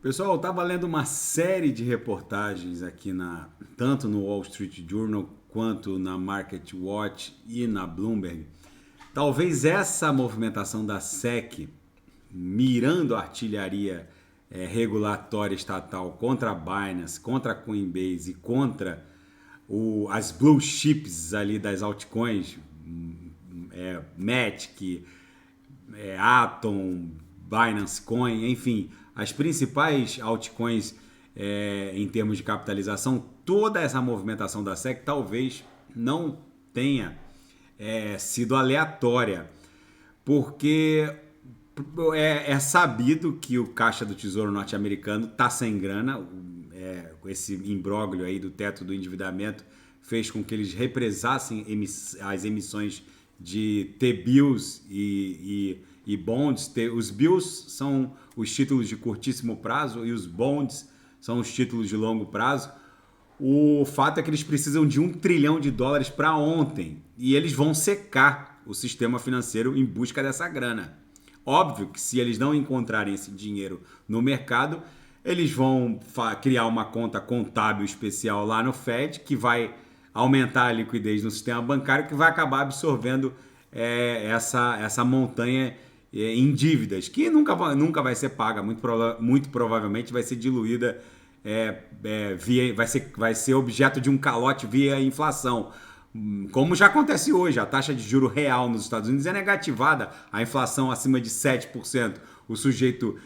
Pessoal, eu estava lendo uma série de reportagens aqui tanto no Wall Street Journal quanto na Market Watch e na Bloomberg. Talvez essa movimentação da SEC mirando a artilharia regulatória estatal contra a Binance, contra a Coinbase e contra as blue chips ali das altcoins, Matic, Atom, Binance Coin, enfim, as principais altcoins em termos de capitalização, toda essa movimentação da SEC talvez não tenha sido aleatória, porque é sabido que o Caixa do Tesouro norte-americano está sem grana. Esse imbróglio aí do teto do endividamento fez com que eles represassem as emissões de T-bills e bonds. Os bills são os títulos de curtíssimo prazo e os bonds são os títulos de longo prazo. O fato é que eles precisam de $1 trilhão para ontem e eles vão secar o sistema financeiro em busca dessa grana. Óbvio que se eles não encontrarem esse dinheiro no mercado, eles vão criar uma conta contábil especial lá no Fed, que vai aumentar a liquidez no sistema bancário, que vai acabar absorvendo essa montanha em dívidas, que nunca vai ser paga, muito provavelmente vai ser diluída, vai ser objeto de um calote via inflação. Como já acontece hoje, a taxa de juro real nos Estados Unidos é negativada, a inflação acima de 7%. O sujeito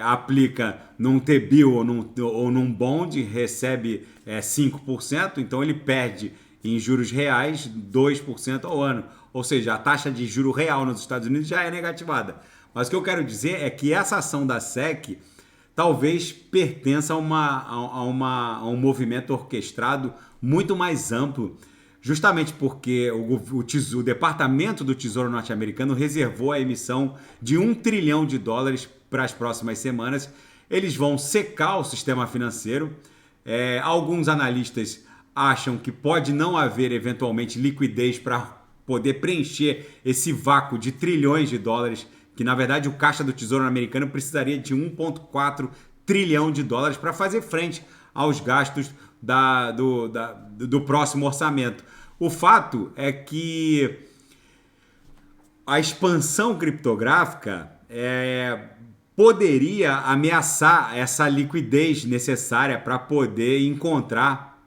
aplica num T-bill ou num bond, recebe 5%, então ele perde em juros reais 2% ao ano. Ou seja, a taxa de juro real nos Estados Unidos já é negativada. Mas o que eu quero dizer é que essa ação da SEC talvez pertença a um movimento orquestrado muito mais amplo, justamente porque o Departamento do Tesouro norte-americano reservou a emissão de $1 trilhão para as próximas semanas. Eles vão secar o sistema financeiro. Alguns analistas acham que pode não haver eventualmente liquidez para poder preencher esse vácuo de trilhões de dólares, que na verdade o Caixa do Tesouro americano precisaria de $1,4 trilhão para fazer frente aos gastos do próximo orçamento. O fato é que a expansão criptográfica poderia ameaçar essa liquidez necessária para poder encontrar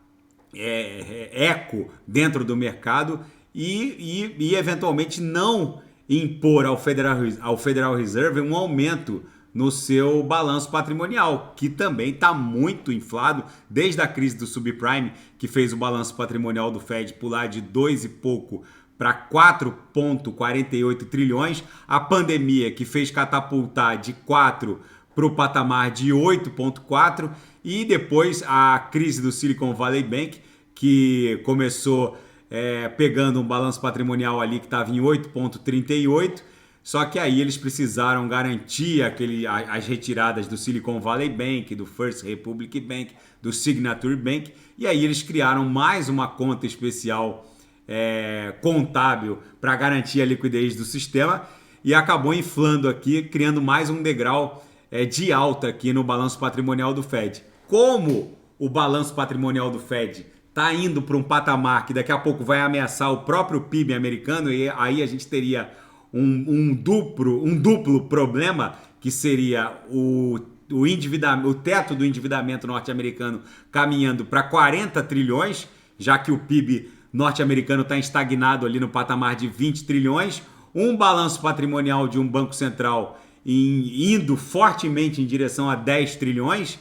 eco dentro do mercado e eventualmente não impor ao Federal Reserve um aumento no seu balanço patrimonial, que também está muito inflado desde a crise do subprime, que fez o balanço patrimonial do Fed pular de 2 e pouco para 4,48 trilhões, a pandemia que fez catapultar de 4 para o patamar de 8,4 e depois a crise do Silicon Valley Bank, que começou pegando um balanço patrimonial ali que estava em 8,38, só que aí eles precisaram garantir as retiradas do Silicon Valley Bank, do First Republic Bank, do Signature Bank, e aí eles criaram mais uma conta especial contábil para garantir a liquidez do sistema e acabou inflando aqui, criando mais um degrau de alta aqui no balanço patrimonial do Fed. Como o balanço patrimonial do Fed está indo para um patamar que daqui a pouco vai ameaçar o próprio PIB americano, e aí a gente teria um duplo problema, que seria o teto do endividamento norte-americano caminhando para 40 trilhões, já que o PIB norte-americano está estagnado ali no patamar de 20 trilhões, um balanço patrimonial de um banco central indo fortemente em direção a 10 trilhões,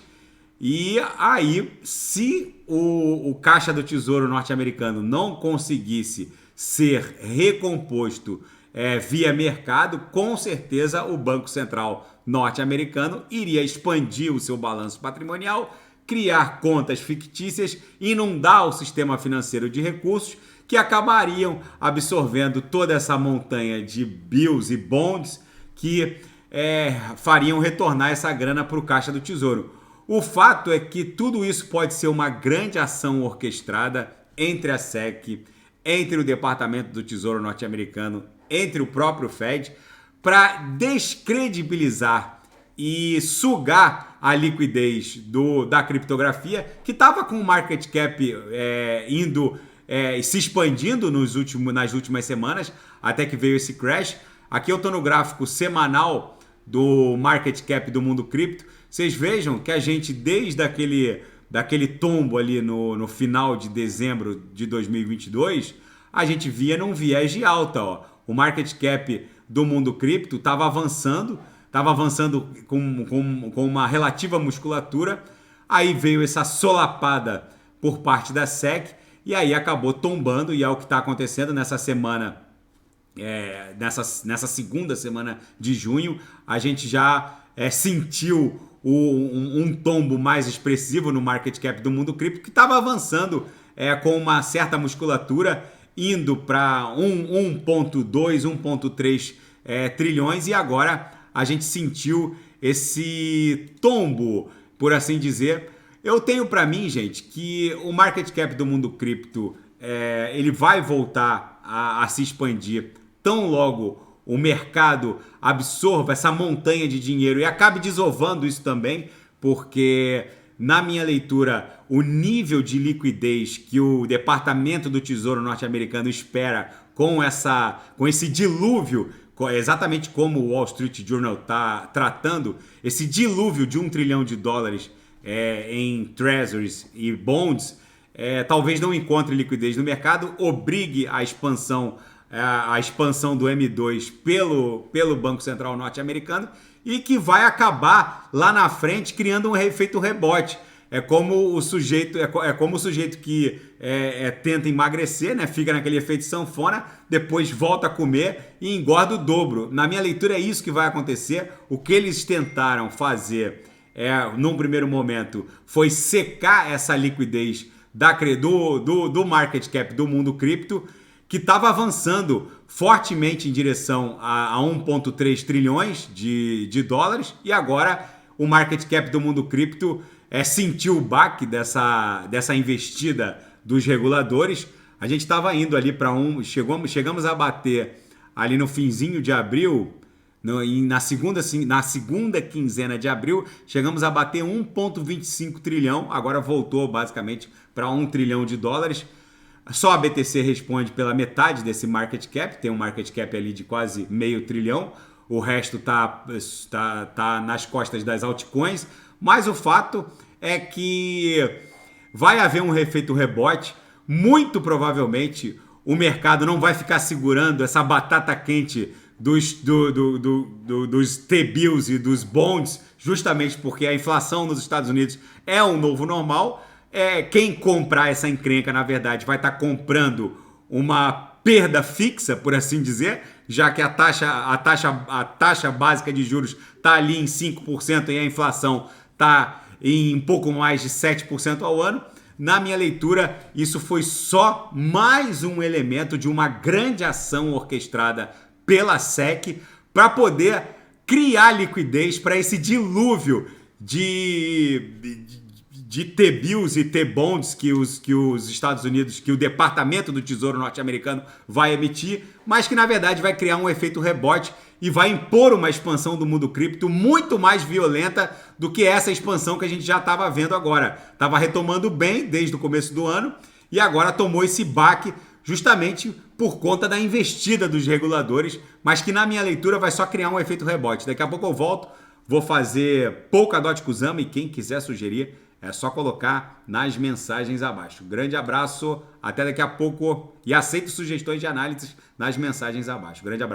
e aí, se o Caixa do Tesouro norte-americano não conseguisse ser recomposto via mercado, com certeza o Banco Central norte-americano iria expandir o seu balanço patrimonial, criar contas fictícias, inundar o sistema financeiro de recursos que acabariam absorvendo toda essa montanha de bills e bonds que fariam retornar essa grana para o Caixa do Tesouro. O fato é que tudo isso pode ser uma grande ação orquestrada entre a SEC, entre o Departamento do Tesouro norte-americano, entre o próprio Fed, para descredibilizar e sugar a liquidez da criptografia, que estava com o market cap indo se expandindo nas últimas semanas, até que veio esse crash. Aqui eu estou no gráfico semanal do market cap do mundo cripto. Vocês vejam que a gente, desde daquele tombo ali no final de dezembro de 2022, a gente via num viés de alta. Ó. O market cap do mundo cripto estava avançando com uma relativa musculatura. Aí veio essa solapada por parte da SEC e aí acabou tombando, e é o que está acontecendo nessa semana. Nessa segunda semana de junho, a gente já sentiu um tombo mais expressivo no market cap do mundo cripto, que estava avançando com uma certa musculatura, indo para 1,2, 1,3 trilhões, e agora a gente sentiu esse tombo, por assim dizer. Eu tenho para mim, gente, que o market cap do mundo cripto ele vai voltar a se expandir tão logo o mercado absorva essa montanha de dinheiro e acabe desovando isso também, porque, na minha leitura, o nível de liquidez que o Departamento do Tesouro norte-americano espera com esse dilúvio, exatamente como o Wall Street Journal está tratando, esse dilúvio de $1 trilhão em treasuries e bonds, talvez não encontre liquidez no mercado, obrigue a expansão do M2 pelo Banco Central norte-americano, e que vai acabar lá na frente criando um efeito rebote. É como o sujeito que tenta emagrecer, né? Fica naquele efeito sanfona, depois volta a comer e engorda o dobro. Na minha leitura é isso que vai acontecer. O que eles tentaram fazer num primeiro momento foi secar essa liquidez do market cap do mundo cripto, que estava avançando fortemente em direção a 1,3 trilhões de dólares, e agora o market cap do mundo cripto sentiu o baque dessa investida dos reguladores. A gente estava indo ali para chegamos a bater ali no finzinho de abril, na segunda quinzena de abril, chegamos a bater 1,25 trilhão, agora voltou basicamente para 1 trilhão de dólares. Só a BTC responde pela metade desse market cap, tem um market cap ali de quase meio trilhão, o resto tá nas costas das altcoins, mas o fato é que vai haver um efeito rebote. Muito provavelmente o mercado não vai ficar segurando essa batata quente dos T-bills e dos bonds, justamente porque a inflação nos Estados Unidos é um novo normal. Quem comprar essa encrenca, na verdade, vai estar comprando uma perda fixa, por assim dizer, já que a taxa básica de juros está ali em 5% e a inflação está em um pouco mais de 7% ao ano. Na minha leitura, isso foi só mais um elemento de uma grande ação orquestrada pela SEC para poder criar liquidez para esse dilúvio de T-bills e T-bonds que os Estados Unidos, que o Departamento do Tesouro norte-americano vai emitir, mas que na verdade vai criar um efeito rebote e vai impor uma expansão do mundo cripto muito mais violenta do que essa expansão que a gente já estava vendo agora. Estava retomando bem desde o começo do ano e agora tomou esse baque justamente por conta da investida dos reguladores, mas que na minha leitura vai só criar um efeito rebote. Daqui a pouco eu volto, vou fazer Polkadot Kusama, e quem quiser sugerir é só colocar nas mensagens abaixo. Grande abraço, até daqui a pouco, e aceito sugestões de análise nas mensagens abaixo. Grande abraço.